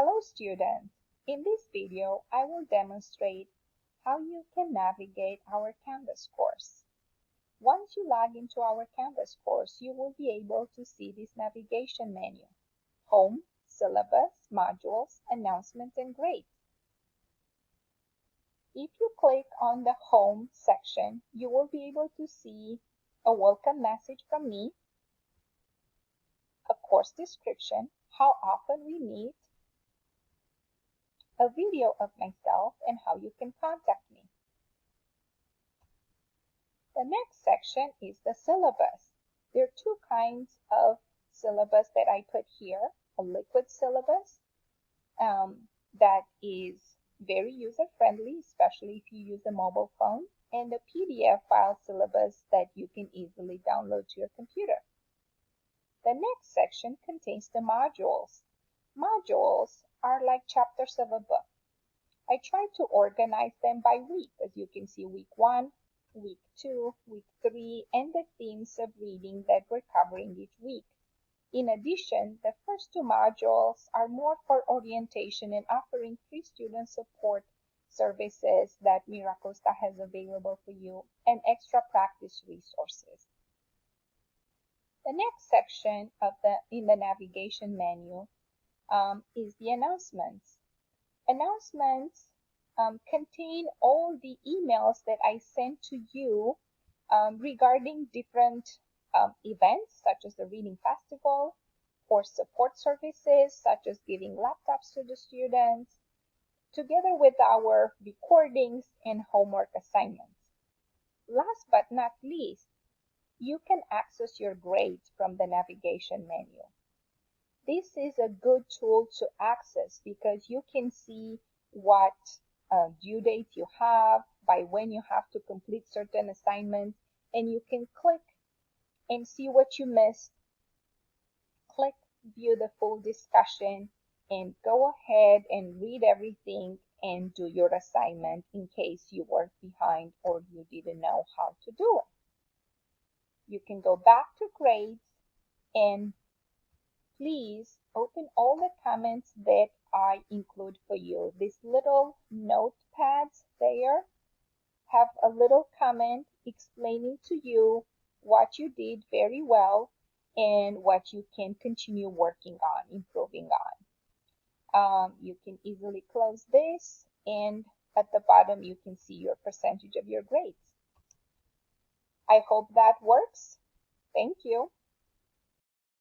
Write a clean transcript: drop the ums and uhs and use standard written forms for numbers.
Hello students! In this video, I will demonstrate how you can navigate our Canvas course. Once you log into our Canvas course, you will be able to see this navigation menu: Home, Syllabus, Modules, Announcements, and Grades. If you click on the Home section, you will be able to see a welcome message from me, a course description, how often we meet, a video of myself, and how you can contact me. The next section is the syllabus. There are two kinds of syllabus that I put here: a liquid syllabus that is very user-friendly, especially if you use a mobile phone, and a PDF file syllabus that you can easily download to your computer. The next section contains the modules. Modules are like chapters of a book. I try to organize them by week. As you can see, week 1, week 2, week 3, and the themes of reading that we're covering each week. In addition, the first two modules are more for orientation and offering free student support services that MiraCosta has available for you, and extra practice resources. The next section in the navigation menu is the announcements. Announcements contain all the emails that I sent to you regarding different events, such as the Reading Festival, or support services, such as giving laptops to the students, together with our recordings and homework assignments. Last but not least, you can access your grades from the navigation menu. This is a good tool to access because you can see what due date you have, by when you have to complete certain assignments, and you can click and see what you missed. Click view the full discussion and go ahead and read everything and do your assignment in case you were behind or you didn't know how to do it. You can go back to grades, and please open all the comments that I include for you. These little notepads there have a little comment explaining to you what you did very well and what you can continue working on, improving on. You can easily close this, and at the bottom you can see your percentage of your grades. I hope that works. Thank you.